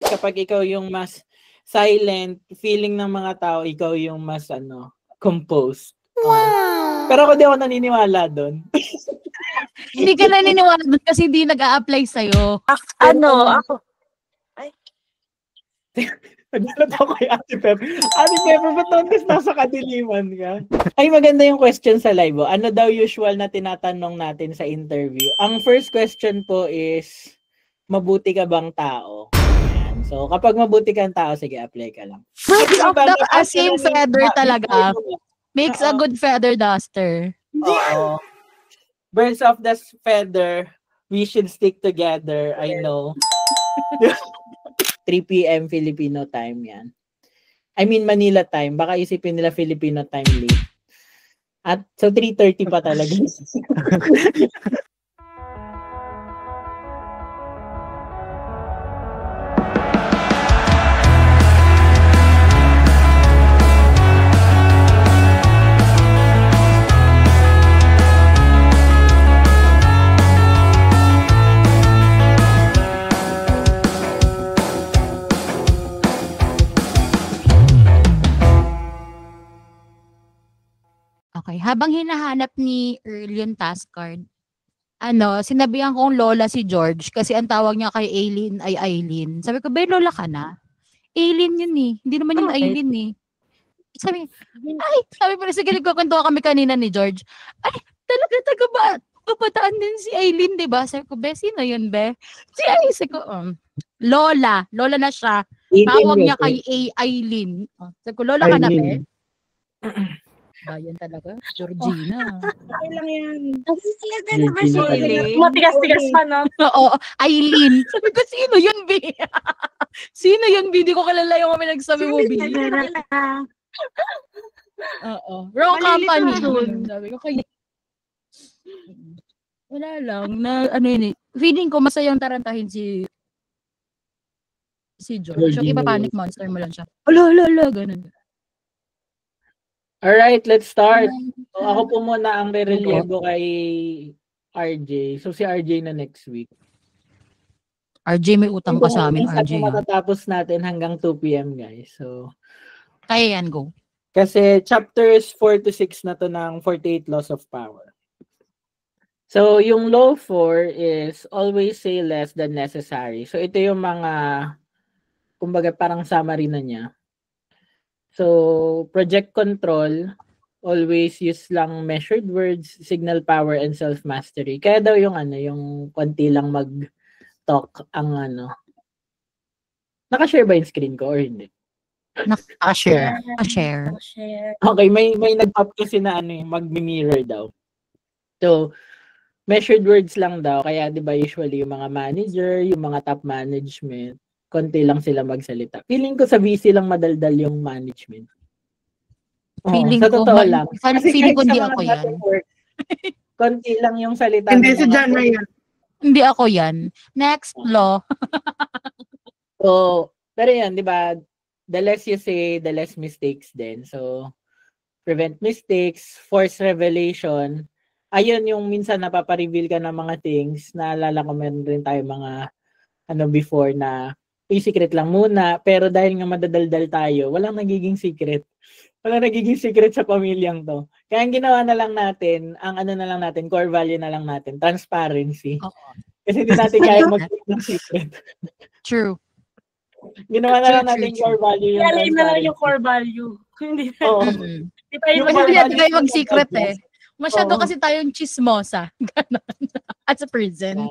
kapag ikaw yung mas silent, feeling ng mga tao, ikaw yung mas composed. Wow! Pero ako di ako naniniwala doon. Hindi ka naniniwala doon kasi hindi nag-a-apply sa'yo. Ako. Ay. Naglalap ako kay Ate Pep. Ate Pep, ba't noon nasa kadiliman ka? Ay, maganda yung question sa live. Ano daw usual na tinatanong natin sa interview? Ang first question po is, mabuti ka bang tao? Ayan. So, kapag mabuti kang tao, sige, apply ka lang. Birds of the same feather talaga. Makes a good feather duster. Oo. Birds of the feather, we should stick together. I know. 3 p.m. Filipino time yan. I mean, Manila time. Baka isipin nila Filipino time late. At so 3:30 pa talaga. Okay, habang hinahanap ni Earl yung task card, sinabihan kong lola si George kasi ang tawag niya kay Aileen ay Aileen. Sabi ko, lola ka na? Aileen yun eh. Hindi naman yung Aileen eh. Sabi pa rin, sige, nagkakwentuhan kami kanina ni George. Ay, talaga, babataan din si Aileen, di ba? Sabi ko, sino yun, be? Si Aileen, sabi ko, lola na siya. Tawag niya kay Aileen. Sabi ko, lola ka na, be? Bayan talaga. Georgina. Okay lang yan. Aileen. Matigas-tigas pa, no? Oo, Aileen. Sabi ko, sino yun, B? Sino yun, B? Di ko kilala yung kami nagsabi mo, B. Oo. Wrong company. Sabi ko, wala lang. Feeling ko masayang tarantahin si George. Yung iba panic monster mo lang siya. Ala, ganun. Alright, let's start. So, ako po muna ang re-relievo kay RJ. So, si RJ na next week. RJ, may utang ka sa amin, RJ. Matatapos natin hanggang 2 p.m. guys. So, kaya yan, go. Kasi chapters 4 to 6 na to ng 48 Laws of Power. So, yung law 4 is always say less than necessary. So, ito yung mga, kumbaga parang summary na niya. So, project control, always use lang measured words, signal power, and self-mastery. Kaya daw yung yung konti lang mag-talk ang Naka-share ba yung screen ko or hindi? Naka-share. Okay, may nag-pop kasi na mag-mirror daw. So, measured words lang daw. Kaya 'di ba usually yung mga manager, yung mga top management, konti lang sila magsalita. Feeling ko sa VC lang madaldal yung management. Feeling sa totoo lang. Feeling ko hindi ako yan. Konti lang yung salita. Hindi si John Ray yan. Hindi ako yan. Next law. So, pero yan, di ba, the less you say, the less mistakes din. So, prevent mistakes, force revelation. Ayun yung minsan napapareveal ka ng mga things. Naalala ko meron rin tayo mga before na secret lang muna. Pero dahil nga madadaldal tayo, walang nagiging secret. Walang nagiging secret sa pamilyang to. Kaya ang ginawa na lang natin, ang na lang natin, core value na lang natin, transparency. Kasi hindi natin kaya mag-keep ng secret. True. Ginawa na lang natin core value yung transparency. Na lang yung core value. Hindi tayo mag-secret eh. Masyado kasi tayong chismosa. At sa prison.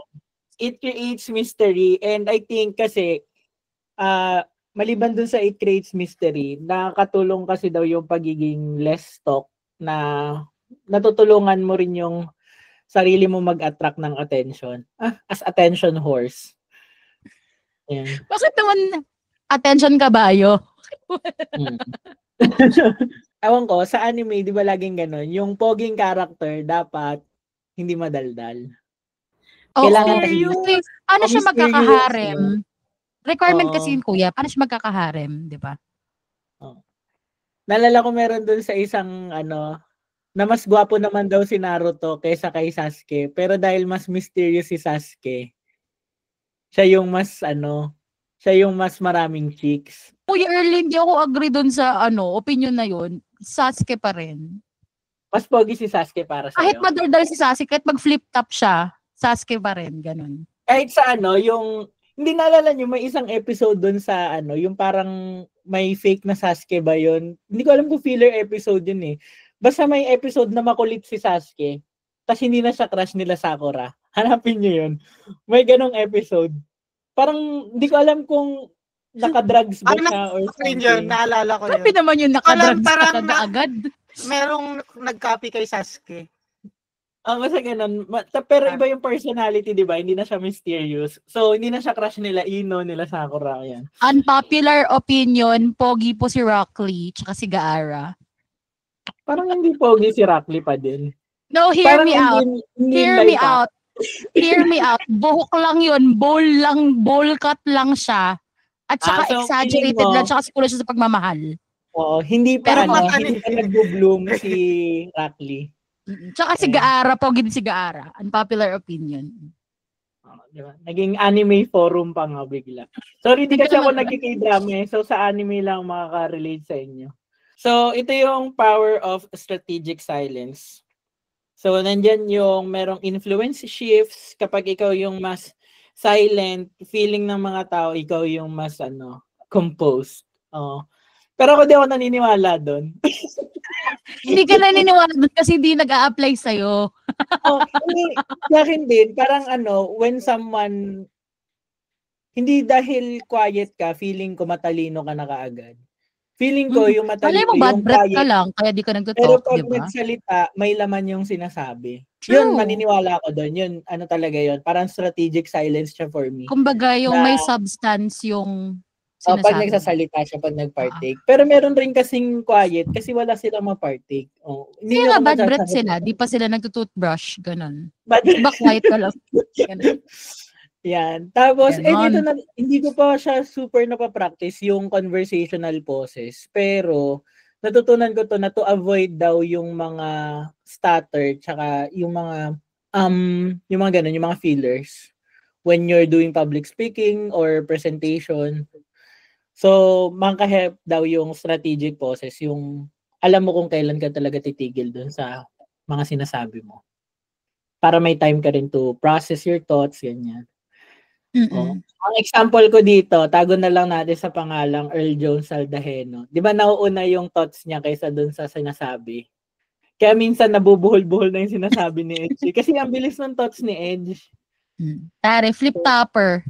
It creates mystery and I think kasi maliban dun sa it creates mystery, nakakatulong kasi daw yung pagiging less talk na natutulungan mo rin yung sarili mo mag-attract ng attention. As attention horse. Yeah. Bakit naman attention kabayo? Ewan ko, sa anime, di ba laging ganun? Yung poging character, dapat hindi madaldal. Kailangan paano siya magkakaharem? Requirement kasi yun, kuya. Paano siya magkakaharem, di ba? Nalala ko meron dun sa isang na mas gwapo naman daw si Naruto kaysa kay Sasuke. Pero dahil mas mysterious si Sasuke, siya yung mas siya yung mas maraming chicks. Kuya Erlin, di ako agree dun sa opinion na yun. Sasuke pa rin. Mas pogi si Sasuke para Kahit sa'yo. madaldal si Sasuke, kahit mag-flip top siya, Sasuke pa rin, ganun. Kahit sa yung, hindi naalala nyo, may isang episode dun sa yung parang may fake na Sasuke ba yun? Hindi ko alam kung filler episode yun eh. Basta may episode na makulit si Sasuke, tas hindi na siya crush nila Sakura. Hanapin nyo yun. May ganong episode. Parang, hindi ko alam kung nakadrugs ba siya or Yun, something. naalala ko Grabe yun. naman yung nakadrugs Parang ka agad. Merong nag-copy kay Sasuke. Basta ganun. Pero iba yung personality, di ba? Hindi na siya mysterious. So, hindi na siya crush nila Ino, nila Sakura. Yan. Unpopular opinion, pogi po si Rock Lee, tsaka si Gaara. Parang hindi pogi si Rock Lee pa din. No, hear me out. Hindi Hear me light up. out. Hear me out. Buhok lang yun. Bowl cut lang siya. At saka so exaggerated feeling mo- lang. Tsaka siguro siya sa pagmamahal. Oo, hindi Pero pa matalim. hindi pa nagbo-bloom si Rock Lee. Tsaka si Gaara, pogi din si Gaara. Unpopular opinion. Di ba? Naging anime forum pa nga bigla. Sorry, di kasi ako nagkikay-drama eh. So, sa anime lang makaka-relate sa inyo. So, ito yung power of strategic silence. So, nandyan yung merong influence shifts. Kapag ikaw yung mas silent, feeling ng mga tao, ikaw yung mas, composed. Pero ako di ako naniniwala doon. Hindi ka naniniwala doon kasi hindi nag-a-apply sa'yo. Sa akin din, parang when someone, hindi dahil quiet ka, feeling ko matalino ka na kaagad. Feeling ko yung Malay matalino mo, bad yung breath ka quiet, lang, kaya di ka pero nagtutalk, pag di ba? nagsalita, may laman yung sinasabi. True. Yun, maniniwala ako doon. Yun, talaga yun. Parang strategic silence siya for me. Kumbaga, yung Na- may substance yung Pag sinasabi. nagsasalita siya, pag nag-partake. Pero meron rin kasing quiet kasi wala silang ma-partake. Hindi Kaya nga, ako bad breath nagsasalita. sila. Di pa sila nagtutoothbrush. Ganun. Bad Diba quiet ka lang? Ganun. Yan. Tapos, Ganon. dito na, hindi ko pa siya super napapractice yung conversational poses. Pero, natutunan ko to na to avoid daw yung mga stutter, tsaka yung mga ganun, yung mga fillers when you're doing public speaking or presentation. So, mangka-help daw yung strategic poses, yung alam mo kung kailan ka talaga titigil dun sa mga sinasabi mo. Para may time ka rin to process your thoughts, ganyan. Mm-mm. Ang example ko dito, tago na lang natin sa pangalang Earl Jones Saldaheno. Di ba nauuna yung thoughts niya kaysa dun sa sinasabi? Kaya minsan nabubuhol-buhol na yung sinasabi ni Edge. Kasi ang bilis ng thoughts ni Edge. Tare, flip topper.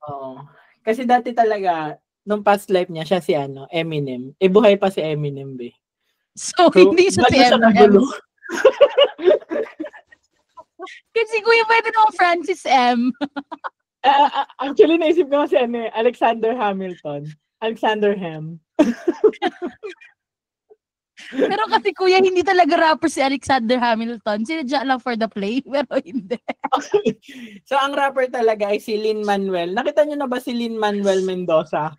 Oo. Kasi dati talaga, nung past life niya, siya si Eminem. Buhay pa si Eminem, be. So, hindi siya si bago siya Eminem. nagulo. Kasi kuya pwede naman Francis M. Actually, naisip ko si Alexander Hamilton. Alexander Ham. Pero kasi kuya, hindi talaga rapper si Alexander Hamilton. Sinadya lang for the play, pero hindi. So, ang rapper talaga ay si Lin-Manuel. Nakita niyo na ba si Lin-Manuel Mendoza?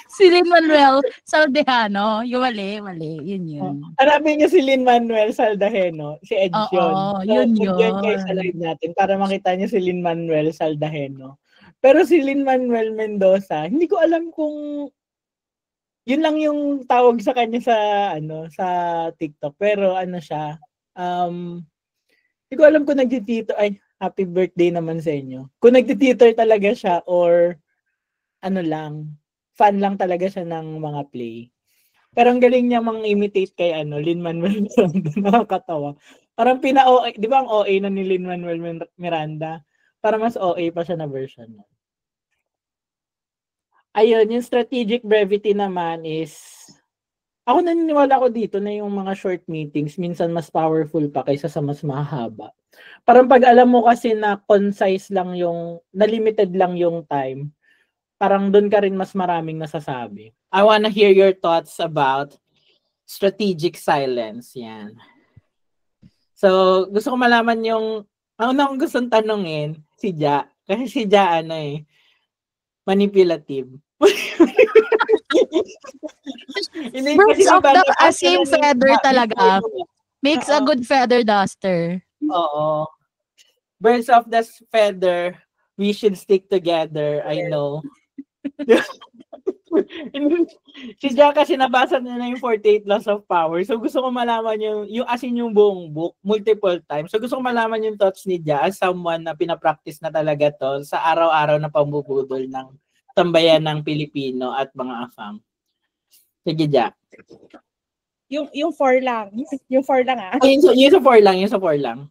Si Lin-Manuel Saldaheno. Yung mali. Yun yun. Hanapin niyo si Lin-Manuel Saldaheno. Si Edge Oo, yun. yun Mag-join kayo sa live natin para makita niyo si Lin-Manuel Saldaheno. Pero si Lin-Manuel Mendoza, hindi ko alam kung yun lang yung tawag sa kanya sa TikTok. Pero siya, hindi ko alam kung nagtitito, happy birthday naman sa inyo. Kung nagtititer talaga siya or fan lang talaga siya ng mga play. Pero ang galing niya mang-imitate kay Lin-Manuel Miranda. Nakakatawa. Parang di ba ang OA na ni Lin-Manuel Miranda? Para mas OA pa siya na version. Ayun, yung strategic brevity naman is, ako naniniwala ko dito na yung mga short meetings, minsan mas powerful pa kaysa sa mas mahaba. Parang pag alam mo kasi na concise lang na limited lang yung time, parang doon ka rin mas maraming nasasabi. I wanna hear your thoughts about strategic silence. Yan. So, gusto ko malaman ang unang gustong tanungin, si Ja. Kasi si Ja, manipulative. Birds of the same feather talaga. Makes a good feather duster. Oo. Birds of the feather we should stick together. I know. Si Jack kasi nabasa niya na yung 48 Laws of Power. So gusto ko malaman yung as in yung buong book multiple times. So gusto ko malaman yung thoughts ni Jack as someone na pinapractice na talaga to sa araw-araw na pambubudol ng tambayan ng Pilipino at mga afam. Sige, Jack. Yung 4 lang. Yung 4 lang ah. Yung sa 4 lang, yung sa 4 lang.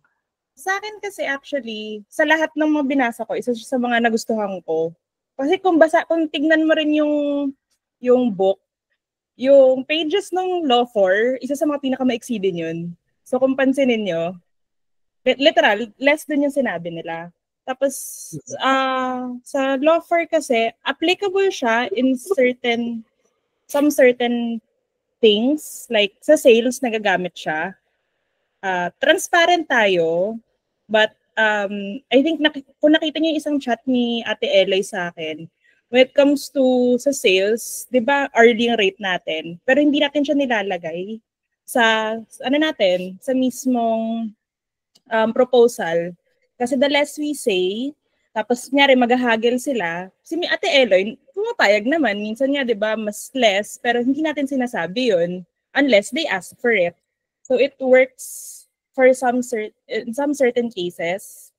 Sa akin kasi actually, sa lahat ng mga binasa ko, isa siya sa mga nagustuhan ko. Kasi kung tignan mo rin yung book, yung pages ng Law 4, isa sa mga pinakamaiksi din yun. So kung pansinin nyo, literal, less din yung sinabi nila. Tapos, sa Law 4 kasi, applicable siya in some certain things, like sa sales, nagagamit siya. Transparent tayo, but I think kung nakita niyo yung isang chat ni Ate Elay sa akin, when it comes to sa sales, 'di ba, hourly rate natin, pero hindi natin siya nilalagay sa sa mismong proposal. Kasi the less we say, tapos kunyari maghahagil sila, si Ate Eloy, pumapayag naman. Minsan nga, 'di ba, mas less, pero hindi natin sinasabi 'yun unless they ask for it. So it works for in some certain cases.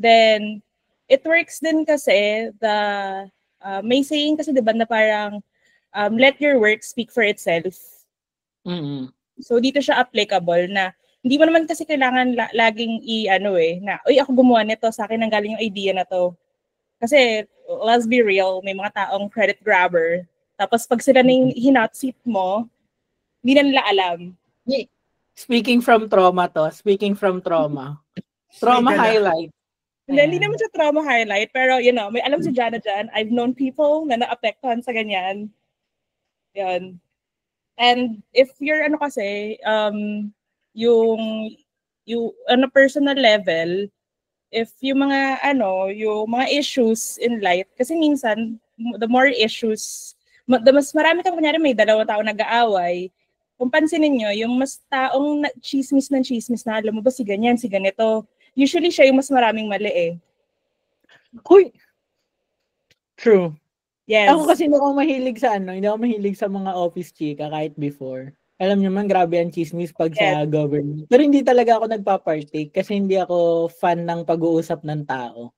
Then it works din kasi may saying kasi 'di ba na parang let your work speak for itself. Mm-hmm. So dito siya applicable na hindi mo naman kasi kailangan laging na uy, ako gumawa nito, sa akin nang galing yung idea na to. Kasi let's be real, may mga taong credit grabber. Tapos pag sila na yung hinot seat mo, hindi na nila alam. Speaking from trauma. Trauma highlight. Hindi naman siya trauma highlight, pero may alam si Jana dyan. I've known people na naapektuhan sa ganyan. Yan. And if you're kasi, yung on a personal level, if yung mga issues in life, kasi minsan, the more issues, mas marami kang kunyari may 2 tao nag-aaway, kung pansinin nyo, yung mas taong chismis na alam mo ba si ganyan, si ganito, usually siya yung mas maraming mali eh. Uy! True. Yes. Ako kasi hindi ako mahilig sa mga office chika kahit before. Alam niyo man, grabe ang chismis pag sa government. Pero hindi talaga ako nagpa-partake kasi hindi ako fan ng pag-uusap ng tao.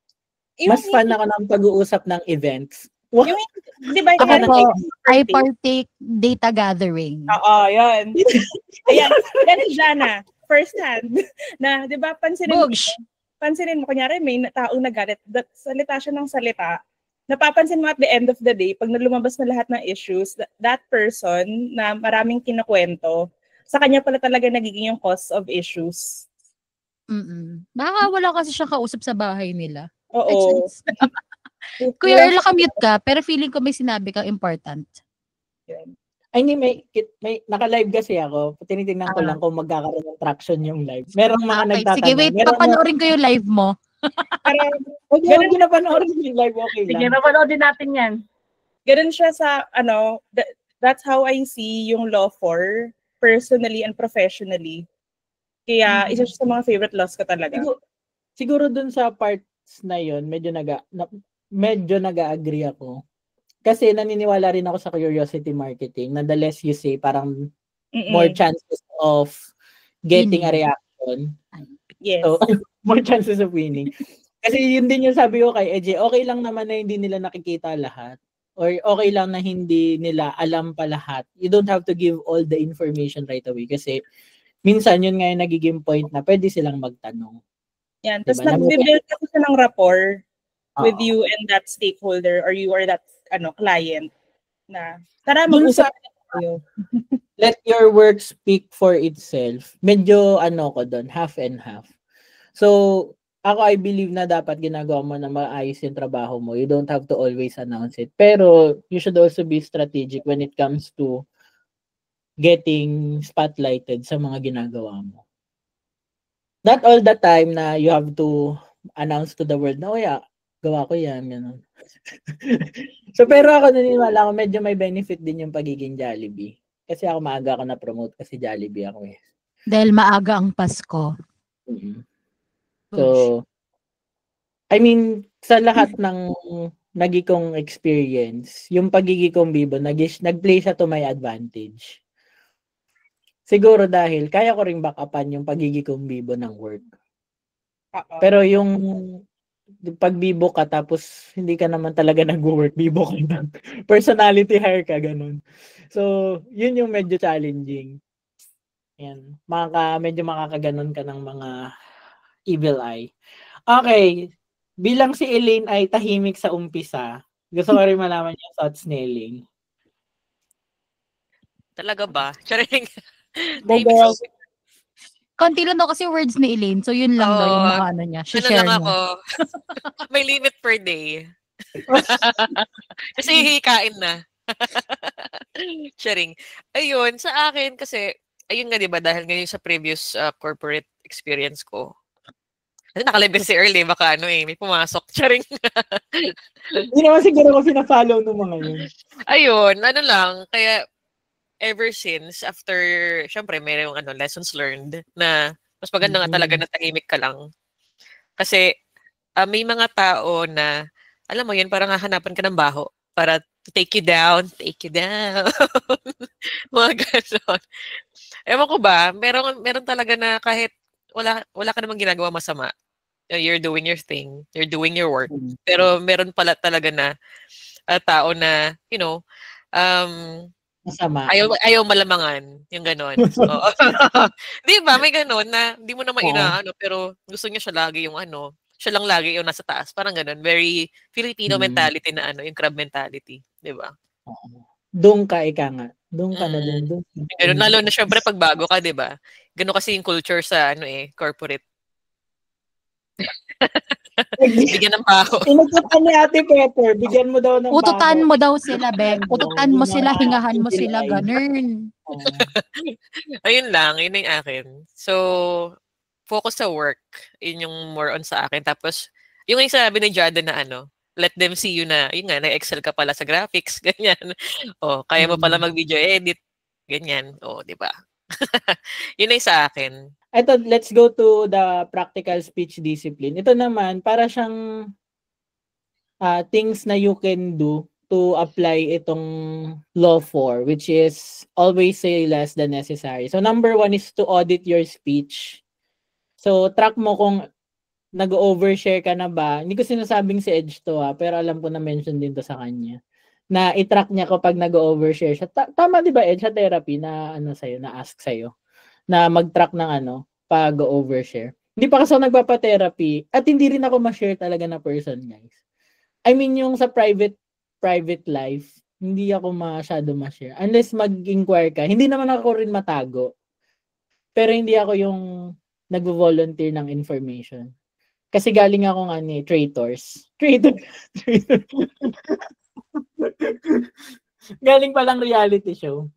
Mas fan ako ng pag-uusap ng events. Di ba? Ako po, I partake data gathering. Oo, yun. Ayan, yan si Jana, first hand. Na, di ba, pansinin mo, kunyari may taong nagalit, salita siya ng salita, napapansin mo at the end of the day, pag nalumabas na lahat ng issues, that person na maraming kinukwento, sa kanya pala talaga nagiging yung cause of issues. Baka wala kasi siyang kausap sa bahay nila. Oo. Kuya Erla, ka-mute ka, pero feeling ko may sinabi kang important. Ay, hindi, may naka-live kasi ako. Tinitingnan ko lang kung magkakaroon ng traction yung live. Merong mga nagtatanong. Sige, wait, papanoorin ko yung live mo. Ganun din napanoorin yung live, okay lang. Sige, napanoodin natin yan. Ganun siya sa, that's how I see yung Law 4, personally and professionally. Kaya, isa siya sa mga favorite laws ko talaga. Siguro dun sa parts na yun, medyo nag-agree ako. Kasi naniniwala rin ako sa curiosity marketing na the less you say, parang more chances of getting a reaction. Yes. So, more chances of winning. Kasi yun din yung sabi ko kay EJ, okay lang naman na hindi nila nakikita lahat. Or okay lang na hindi nila alam pa lahat. You don't have to give all the information right away. Kasi minsan yun nga yung nagiging point na pwede silang magtanong. Yan. Tapos nag-build kasi siya ng rapport with you and that stakeholder or you or that client na tara mag-usap tayo. Let your work speak for itself. Medyo ko doon, half and half. So, ako I believe na dapat ginagawa mo na maayos yung trabaho mo. You don't have to always announce it. Pero you should also be strategic when it comes to getting spotlighted sa mga ginagawa mo. Not all the time na you have to announce to the world na, gawa ko yan, gano'n. So, pero ako naniniwala ako, medyo may benefit din yung pagiging Jollibee. Kasi ako maaga ako na-promote kasi Jollibee ako eh. Dahil maaga ang Pasko. Mm-hmm. So, I mean, sa lahat ng naging kong experience, yung pagiging kong bibo, nag-play siya to my advantage. Siguro dahil kaya ko ring back upan yung pagiging kong bibo ng work. Pero yung pag bibo ka tapos hindi ka naman talaga nag-work, bibo ka lang. Personality hire ka, ganun. So, yun yung medyo challenging. Yan. Medyo makakaganon ka ng mga evil eye. Okay. Bilang si Elaine ay tahimik sa umpisa, gusto ko rin malaman yung thoughts ni Elaine. Talaga ba? Charing. Konti lang daw kasi words ni Elaine. So, yun lang daw yung mga ano niya. Ano lang ako. May limit per day. Kasi hihikain na. Sharing. Ayun, sa akin kasi, ayun nga diba, dahil ngayon sa previous corporate experience ko, kasi nakalibin si Earl baka may pumasok. Charing. Hindi naman siguro ko pina-follow ng mga yun. Ayun, ano lang, kaya ever since, after, syempre, mayroong lessons learned na mas maganda nga talaga na tahimik ka lang. Kasi, may mga tao na, alam mo yun, parang hahanapan ka ng baho para to take you down. Mga ganon. Ewan ko ba, meron talaga na kahit wala ka namang ginagawa masama. You're doing your thing, you're doing your work. Pero meron pala talaga na tao na, masama. Ayaw malamangan, yung ganon. Di ba, may ganon na di mo naman inaano, pero gusto niya siya lagi yung siya lang lagi yung nasa taas. Parang ganon, very Filipino mentality na yung crab mentality. Di ba? Doon ka, ika nga. Doon ka na doon. Ganun, lalo na syempre pag bago ka, di ba? Ganon kasi yung culture sa corporate. Bigyan ng baho. Inututan ni Ate Pepper, bigyan mo daw ng baho. Ututan mo daw sila, Ben. Ututan mo sila, hingahan mo sila, ganun. Ayun lang, yun yung akin. So, focus sa work. Yun yung more on sa akin. Tapos, yung sabi ni Jada na let them see you na, yun nga, na-excel ka pala sa graphics, ganyan. Kaya mo pala mag-video edit, ganyan. Di ba? Yun ay sa akin. Ito, let's go to the practical speech discipline. Ito naman, para siyang things na you can do to apply itong law 4, which is always say less than necessary. So, number 1 is to audit your speech. So, track mo kung nag-overshare ka na ba. Hindi ko sinasabing si Edge to pero alam ko na mention din to sa kanya. Na i-track niya kapag nag-overshare siya. Tama 'di ba Edge sa therapy na sa'yo, na ask sa'yo na mag-track ng pag-overshare. Hindi pa kasi ako nagpapa-therapy at hindi rin ako ma-share talaga na person, guys. I mean yung sa private life, hindi ako masyado ma-share. Unless mag-inquire ka. Hindi naman ako rin matago. Pero hindi ako yung nagvo-volunteer ng information. Kasi galing akong traitors. Galing palang reality show.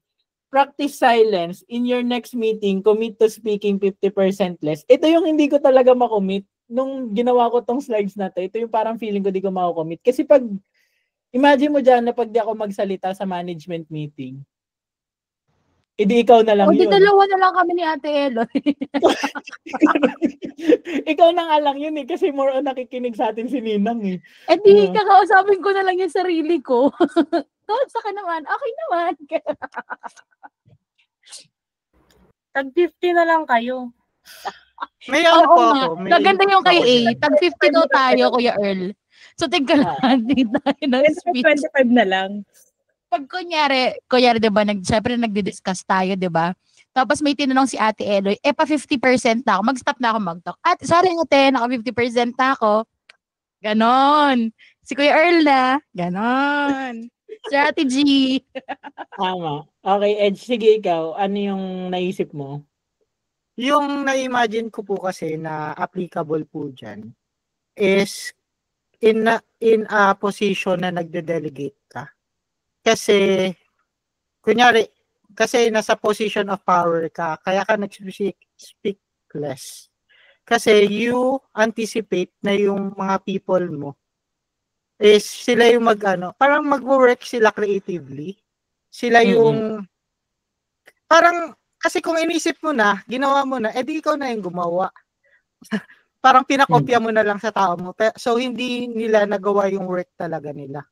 Practice silence. In your next meeting, commit to speaking 50% less. Ito yung hindi ko talaga makommit. Nung ginawa ko tong slides na to, ito yung parang feeling ko di ko makocommit. Kasi imagine mo dyan na pag di ako magsalita sa management meeting, edi ikaw na lang yun. Dalawa na lang kami ni Ate Eloy. Ikaw na nga lang yun kasi more on nakikinig sa atin si Ninang kakausapin ko na lang yung sarili ko. Sa ka naman, okay naman. Tag 50 na lang kayo. May po ako. Maganda yung kay A. Tag 50 daw tayo, Kuya Earl. So, tingka lang. Hindi tayo ng speech. 25 na lang. Pag kunyari, diba, syempre nagdi-discuss tayo, diba? Tapos may tinanong si Ate Eloy, pa 50% na ako. Mag-stop na ako mag-talk. Sorry ate, naka 50% na ako. Ganon. Si Kuya Earl na. Ganon. Strategy. Tama. Okay, Edge, sige ikaw. Ano yung naisip mo? Yung na-imagine ko po kasi na applicable po dyan is in a position na nagde-delegate ka. Kasi, kunyari, kasi nasa position of power ka, kaya ka nag-speak less. Kasi you anticipate na yung mga people mo is sila yung parang mag-work sila creatively. Sila yung, parang, kasi kung inisip mo na, ginawa mo na, edi ikaw na yung gumawa. parang pinakopya mo na lang sa tao mo. So, hindi nila nagawa yung work talaga nila.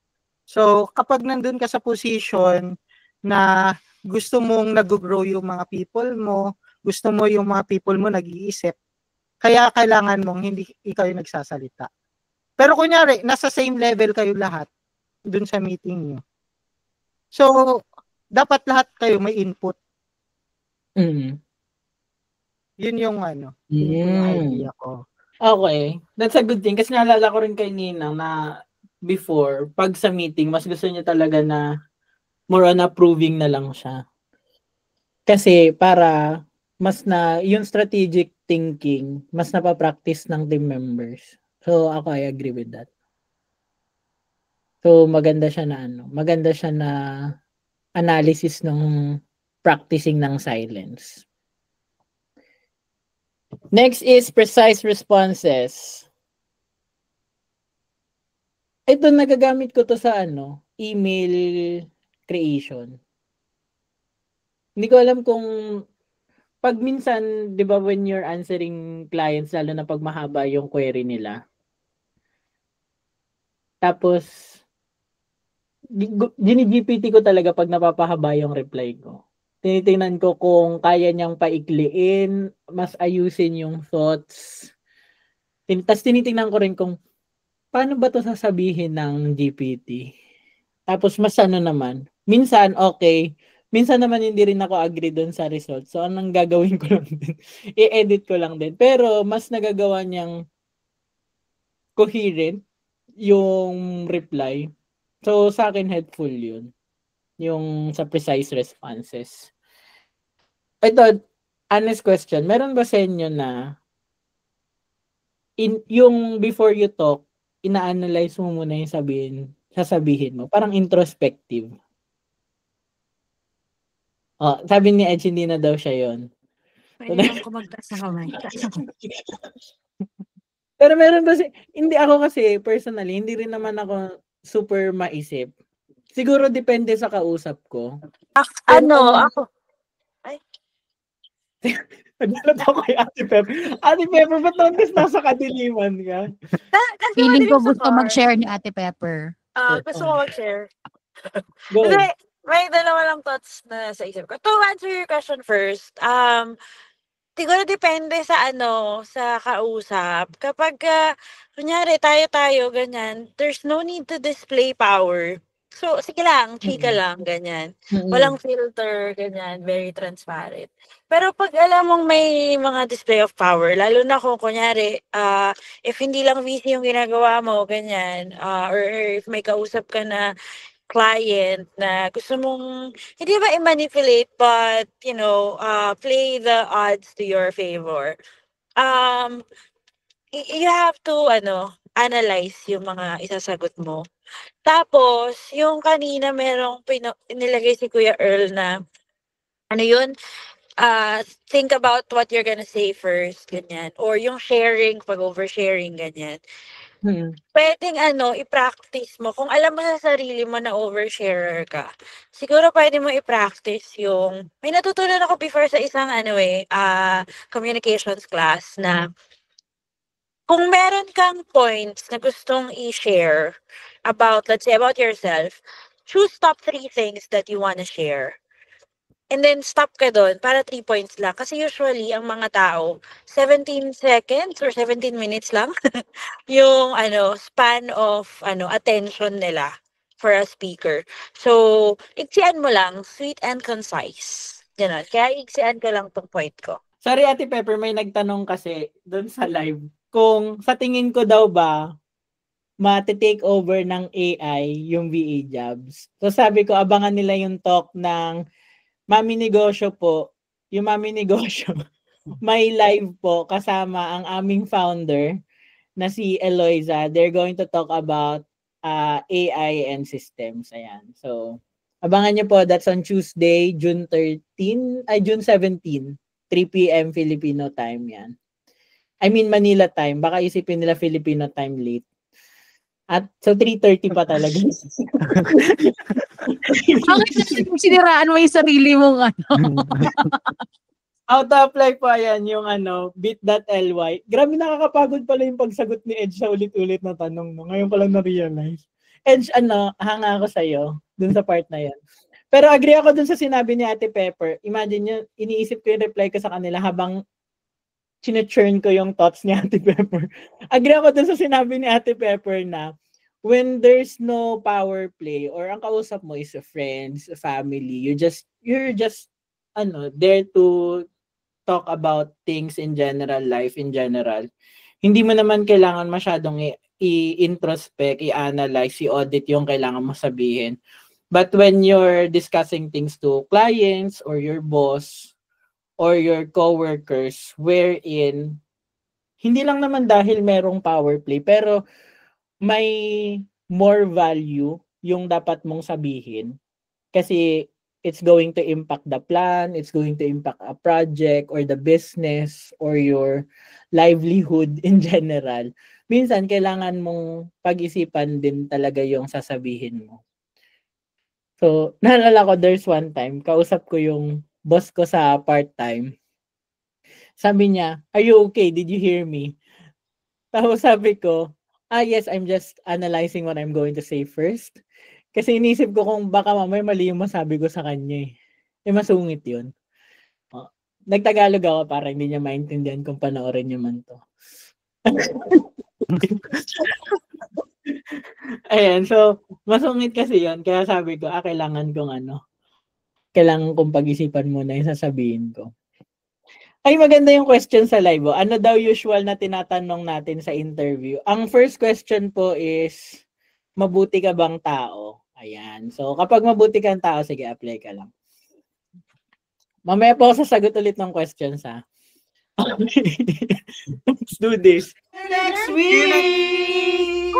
So, kapag nandun ka sa position na gusto mong nag-grow yung mga people mo, gusto mo yung mga people mo nag-iisip, kaya kailangan mong hindi ikaw yung nagsasalita. Pero kunyari, nasa same level kayo lahat dun sa meeting nyo. So, dapat lahat kayo may input. Mm. Yun yung yun yung idea ko. Okay. That's a good thing. Kasi naalala ko rin kay Ninang na before, pag sa meeting, mas gusto niya talaga na more on approving na lang siya. Kasi para mas na, yung strategic thinking, mas napapractice ng team members. So, ako, I agree with that. So, maganda siya na analysis ng practicing ng silence. Next is precise responses. Ito, nagagamit ko to sa email creation. Hindi ko alam kung pag minsan, di ba, when you're answering clients, lalo na pag mahaba yung query nila. Tapos, gini-GPT ko talaga pag napapahaba yung reply ko. Tinitingnan ko kung kaya niyang paikliin, mas ayusin yung thoughts. Tapos tinitingnan ko rin kung paano ba to sasabihin ng GPT. Tapos mas naman, minsan okay, minsan naman hindi rin ako agree doon sa result. So anong gagawin ko lang din? I-edit ko lang din. Pero mas nagagawa niyang coherent yung reply. So sa akin helpful yun. Yung sa precise responses. Ito, honest question. Meron ba sa inyo na yung before you talk, ina-analyze mo muna yung sasabihin mo? Parang introspective. Oh, sabi ni Edge, hindi na daw siya yun. Pwede lang ko magtaas na kamay. Pero meron ba hindi ako kasi personally, hindi rin naman ako super maisip. Siguro depende sa kausap ko. Ako. Ay. Naglalot ako kay Ate Pepper. Ate Pepper, ba't nasa kadiliman ka? Feeling ko gusto mag-share ni Ate Pepper. Gusto ko mag-share. Go. Kasi may dalawa lang thoughts na sa isip ko. To answer your question first, siguro depende sa sa kausap. Kapag, kunyari, tayo, ganyan, there's no need to display power. So, sige lang, chika lang, ganyan. Walang filter, ganyan, very transparent. Pero pag alam mong may mga display of power, lalo na kung, kunyari, if hindi lang VC yung ginagawa mo, ganyan, or if may kausap ka na client na gusto mong, hindi ba i-manipulate, but, play the odds to your favor. You have to, analyze yung mga isasagot mo. Tapos, yung kanina merong nilagay si Kuya Earl na, think about what you're gonna say first, ganyan. Or yung sharing, pag oversharing, ganyan. Pwedeng i-practice mo. Kung alam mo sa sarili mo na oversharer ka, siguro pwede mo i-practice yung, may natutunan ako before sa isang communications class na kung meron kang points na gustong i-share about, let's say, about yourself, choose top 3 things that you wanna share. And then stop ka doon para 3 points lang. Kasi usually, ang mga tao, 17 seconds or 17 minutes lang yung span of attention nila for a speaker. So, iksian mo lang, sweet and concise. Ganun. Kaya iksian ko lang tong point ko. Sorry, Ate Pepper, may nagtanong kasi doon sa live kung sa tingin ko daw ba mati-take over ng AI yung VA jobs. So sabi ko, abangan nila yung talk ng Mami Negosyo po. Yung Mami Negosyo, may live po kasama ang aming founder na si Eloisa. They're going to talk about AI and systems. Ayan. So, abangan nyo po. That's on Tuesday, June 17, 3 p.m. Filipino time yan. I mean Manila time. Baka isipin nila Filipino time late. At so 3:30 pa talaga. Bakit siniraan mo yung sarili mong How to apply po ayan yung bit.ly. Grabe nakakapagod pala yung pagsagot ni Edge sa ulit-ulit na tanong. No? Ngayon pala na-realize. Edge, hanga ako sa'yo dun sa part na yan. Pero agree ako dun sa sinabi ni Ate Pepper. Imagine nyo, iniisip ko yung reply ko sa kanila habang chine-churn ko yung thoughts ni Ate Pepper. Agree ako dun sa sinabi ni Ate Pepper na when there's no power play or ang kausap mo is a friends, a family, you're just there to talk about things in general, life in general. Hindi mo naman kailangan masyadong i-introspect, i-analyze, i-audit yung kailangan mo sabihin. But when you're discussing things to clients or your boss or your coworkers, wherein hindi lang naman dahil merong power play, pero may more value yung dapat mong sabihin. Kasi it's going to impact the plan, it's going to impact a project or the business or your livelihood in general. Minsan, kailangan mong pag-isipan din talaga yung sasabihin mo. So, naalala ko, there's one time, kausap ko yung boss ko sa part-time. Sabi niya, "Are you okay? Did you hear me?" Tapos sabi ko, yes, I'm just analyzing what I'm going to say first. Kasi inisip ko kung baka mamaya mali yung masabi ko sa kanya eh. Masungit yun. Nagtagalog ako para hindi niya maintindihan kung panoorin niya man to. Ayan, so masungit kasi yun. Kaya sabi ko, kailangan kong pag-isipan muna yung sasabihin ko. Ay, maganda yung question sa live. Ano daw usual na tinatanong natin sa interview? Ang first question po is, mabuti ka bang tao? Ayan. So, kapag mabuti kang tao, sige, apply ka lang. Mamaya po sasagot ulit ng questions, ha? Let's do this. Next week!